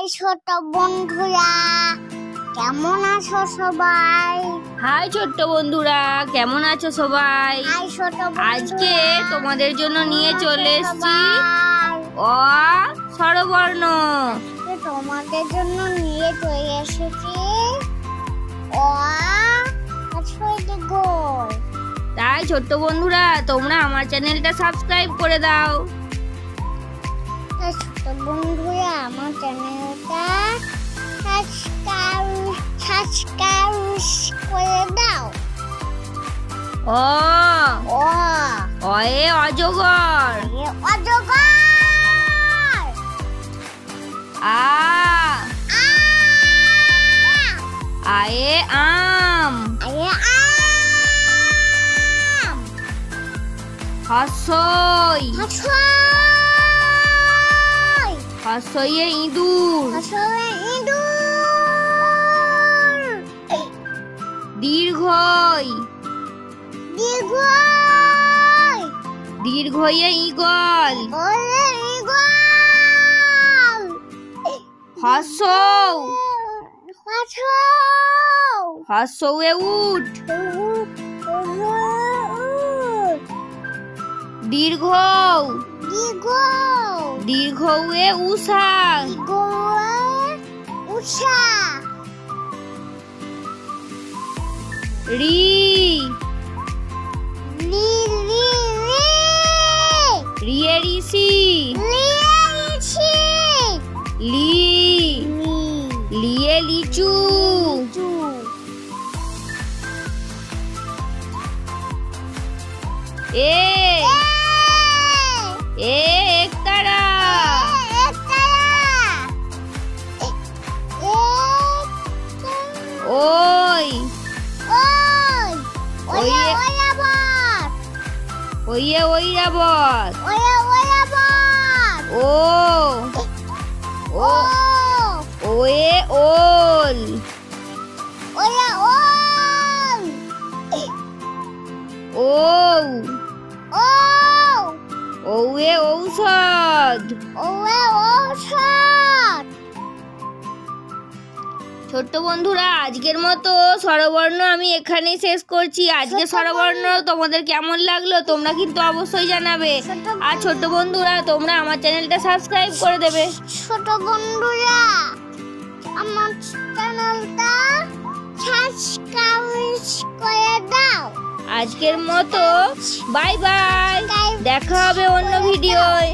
High ছোট বন্ধুরা, কেমন আছো সবাই? হাই ছোট্ট বন্ধুরা, কেমন আছো সবাই? হাই ছোট বন্ধুরা, আজকে তোমাদের জন্য নিয়ে চলে এসেছি অ স্বরবর্ণ। তোমাদের জন্য নিয়ে চলে এসেছি অ তাই ছোট্ট বন্ধুরা, তোমরা আমার চ্যানেলটা সাবস্ক্রাইব করে দাও। ছোট বন্ধুরা, আমার চ্যানেলটা সাবস্ক্রাইব করে দাও। অ অ অয়ে অজগর। অজগর। আ আয়ে আম। হসই হসইয়ে ইঁদুর। দীর্ঘই দীর্ঘইয়ে ঈগল। হসৌ হসৌয়ে উট। দীর্ঘৌ দীর্ঘৌয়ে উষা। রি রিয়ে ঋষি। লি লিয়ে লিচু। এ একতারা। ওই ওইয়ে ঐরাবত। ও ওয়ে ওল। ওয়ে ঔষধ। ছোট্ট বন্ধুরা, আজকের মতো স্বরবর্ণ আমি এখানেই শেষ করছি। আজকে স্বরবর্ণ তোমাদের কেমন লাগলো তোমরা কিন্তু অবশ্যই জানাবে। আর ছোট্ট বন্ধুরা, তোমরা আমার চ্যানেলটা সাবস্ক্রাইব করে দেবে। ছোট বন্ধুরা, আমার চ্যানেলটা সাবস্ক্রাইব করে দাও। আজকের মতো বাই বাই। দেখা হবে অন্য ভিডিওয়।